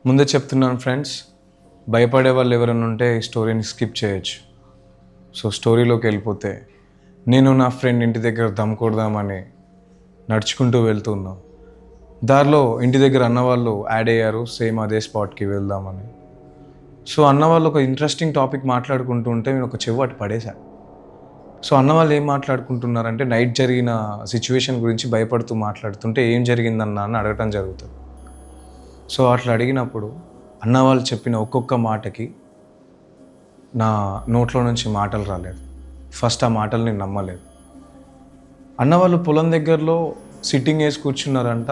ముందే చెప్తున్నాను ఫ్రెండ్స్, భయపడే వాళ్ళు ఎవరైనా ఉంటే ఈ స్టోరీని స్కిప్ చేయొచ్చు. సో స్టోరీలోకి వెళ్ళిపోతే, నేను నా ఫ్రెండ్ ఇంటి దగ్గర దమ్ కొడదామని నడుచుకుంటూ వెళ్తున్నాం. దారిలో ఇంటి దగ్గర అన్నవాళ్ళు యాడ్ అయ్యారు, సేమ్ అదే స్పాట్కి వెళ్దామని. సో అన్నవాళ్ళు ఒక ఇంట్రెస్టింగ్ టాపిక్ మాట్లాడుకుంటూ ఉంటే నేను ఒక చెవు అటు పడేశాను. సో అన్నవాళ్ళు ఏం మాట్లాడుకుంటున్నారంటే, నైట్ జరిగిన సిచ్యువేషన్ గురించి భయపడుతూ మాట్లాడుతుంటే ఏం జరిగిందన్నా అని అడగటం జరుగుతుంది. సో అట్లా అడిగినప్పుడు అన్నవాళ్ళు చెప్పిన ఒక్కొక్క మాటకి నా నోట్లో నుంచి మాటలు రాలేదు. ఫస్ట్ ఆ మాటలు నేను నమ్మలేదు. అన్నవాళ్ళు పొలం దగ్గరలో సిట్టింగ్ వేసి కూర్చున్నారంట.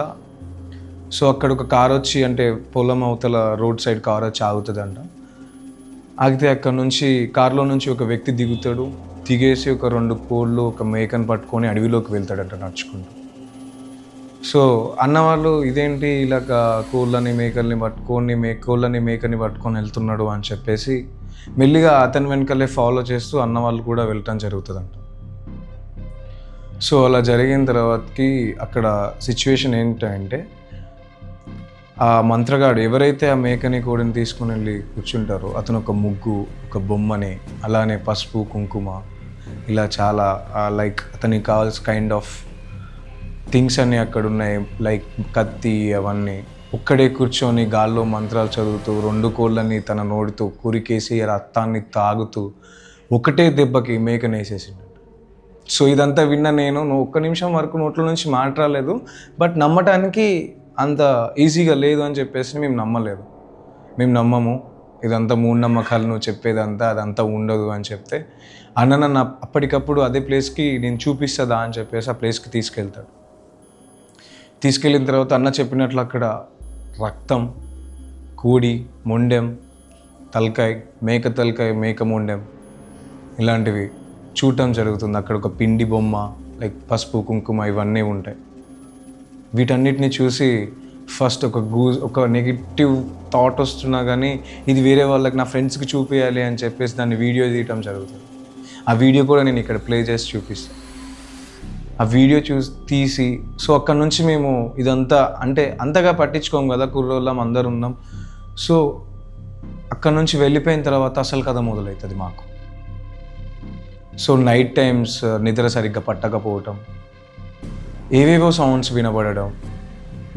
సో అక్కడ ఒక కార్ వచ్చి, అంటే పొలం అవతల రోడ్ సైడ్ కార్ వచ్చి ఆగుతుందంట. ఆగితే అక్కడ నుంచి కార్లో నుంచి ఒక వ్యక్తి దిగుతాడు. దిగేసి ఒక 2 కోళ్ళు ఒక మేకను పట్టుకొని అడవిలోకి వెళ్తాడంట నడుచుకుంటూ. సో అన్నవాళ్ళు ఇదేంటి ఇలాగ కోళ్ళని మేకల్ని పట్టుకొని కోళ్ళని మేకని పట్టుకొని వెళ్తున్నాడు అని చెప్పేసి మెల్లిగా అతని వెనకాలే ఫాలో చేస్తూ అన్నవాళ్ళు కూడా వెళ్ళటం జరుగుతుందంట. సో అలా జరిగిన తర్వాతకి అక్కడ సిచ్యువేషన్ ఏంటంటే, ఆ మంత్రగాడు ఎవరైతే ఆ మేకని కోడిని తీసుకుని వెళ్ళి కూర్చుంటారో అతను ఒక ముగ్గు, ఒక బొమ్మని, అలానే పసుపు కుంకుమ, ఇలా చాలా లైక్ అతనికి కావాల్సిన కైండ్ ఆఫ్ థింగ్స్ అన్నీ అక్కడ ఉన్నాయి. లైక్ కత్తి అవన్నీ ఒక్కడే కూర్చొని గాల్లో మంత్రాలు చదువుతూ 2 కోళ్ళని తన నోటితో కురికేసి రక్తాన్ని తాగుతూ ఒకటే దెబ్బకి మేకని వేసేసిండు. సో ఇదంతా విన్న నేను, ఒక్క నిమిషం వరకు నోట్ల నుంచి మాట రాలేదు, బట్ నమ్మటానికి అంత ఈజీగా లేదు అని చెప్పేసి మేము నమ్మము, ఇదంతా మూఢనమ్మకాలు, నువ్వు చెప్పేదంతా అదంతా ఉండదు అని చెప్తే, అన్న నన్ను అప్పటికప్పుడు అదే ప్లేస్కి నేను చూపిస్తుందా అని చెప్పేసి ఆ ప్లేస్కి తీసుకెళ్తాడు. తీసుకెళ్ళిన తర్వాత అన్న చెప్పినట్లు అక్కడ రక్తం, కోడి మొండెం, తలకాయ, మేక తలకాయ, మేక మొండెం ఇలాంటివి చూడటం జరుగుతుంది. అక్కడ ఒక పిండి బొమ్మ, లైక్ పసుపు కుంకుమ ఇవన్నీ ఉంటాయి. వీటన్నిటిని చూసి ఫస్ట్ ఒక నెగిటివ్ థాట్ వస్తున్నా కానీ ఇది వేరే వాళ్ళకి, నా ఫ్రెండ్స్కి చూపించాలి అని చెప్పేసి దాన్ని వీడియో తీయటం జరుగుతుంది. ఆ వీడియో కూడా నేను ఇక్కడ ప్లే చేసి చూపిస్తాను. ఆ వీడియో తీసి సో అక్కడ నుంచి మేము ఇదంతా అంటే అంతగా పట్టించుకోము కదా, కుర్రోళ్ళం అందరు ఉన్నాం. సో అక్కడ నుంచి వెళ్ళిపోయిన తర్వాత అసలు కథ మొదలవుతుంది మాకు. సో నైట్ టైమ్స్ నిద్ర సరిగ్గా పట్టకపోవటం, ఏవేవో సౌండ్స్ వినబడడం,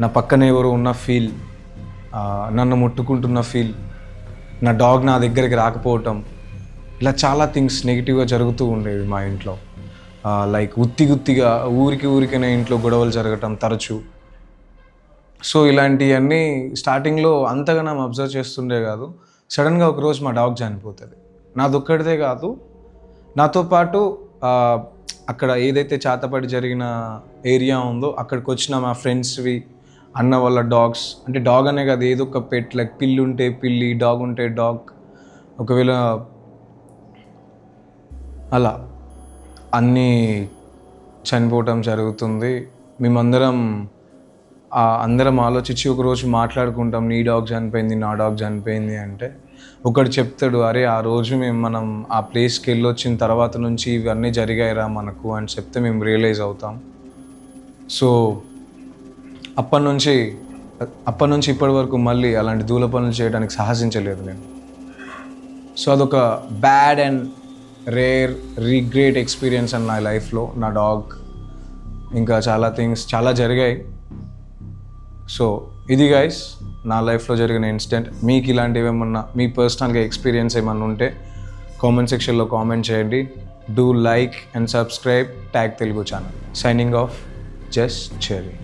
నా పక్కన ఎవరు ఉన్న ఫీల్, నన్ను ముట్టుకుంటున్న ఫీల్, నా డాగ్ నా దగ్గరికి రాకపోవటం, ఇలా చాలా థింగ్స్ నెగిటివ్గా జరుగుతూ ఉండేవి మా ఇంట్లో. లైక్ గుత్తిగా ఊరికనే ఇంట్లో గొడవలు జరగటం తరచు. సో ఇలాంటివన్నీ స్టార్టింగ్లో అంతగా నా అబ్జర్వ్ చేస్తుండే కాదు. సడన్గా ఒకరోజు మా డాగ్ చనిపోతుంది. నాదొక్కడిదే కాదు, నాతో పాటు అక్కడ ఏదైతే చాతపడి జరిగిన ఏరియా ఉందో అక్కడికి వచ్చిన మా ఫ్రెండ్స్వి, అన్న వాళ్ళ డాగ్స్, అంటే డాగ్ అనే కాదు, ఏదో ఒక పెట్, లైక్ పిల్లి ఉంటే పిల్లి, డాగ్ ఉంటే డాగ్, ఒకవేళ అలా అన్నీ చనిపోవటం జరుగుతుంది. అందరం ఆలోచించి ఒకరోజు మాట్లాడుకుంటాం, నీ డాగ్ చనిపోయింది, నా డాగ్ చనిపోయింది అంటే ఒకడు చెప్తాడు, అరే ఆ రోజు మనం ఆ ప్లేస్కి వెళ్ళొచ్చిన తర్వాత నుంచి ఇవన్నీ జరిగాయిరా మనకు అని చెప్తే మేము రియలైజ్ అవుతాం. సో అప్పటి నుంచి ఇప్పటి వరకు మళ్ళీ అలాంటి దూల పనులు చేయడానికి సాహసించలేదు నేను. సో అదొక bad and rare regret experience అని నా లైఫ్లో. నా డాగ్ ఇంకా చాలా థింగ్స్ చాలా జరిగాయి. సో ఇది గైస్ నా లైఫ్లో జరిగిన ఇన్సిడెంట్. మీకు ఇలాంటివి ఏమన్నా, మీ పర్సనల్గా ఎక్స్పీరియన్స్ ఏమన్నా ఉంటే కామెంట్ సెక్షన్లో కామెంట్ చేయండి. Do like and subscribe tag Telugu channel. Signing off, just cherry.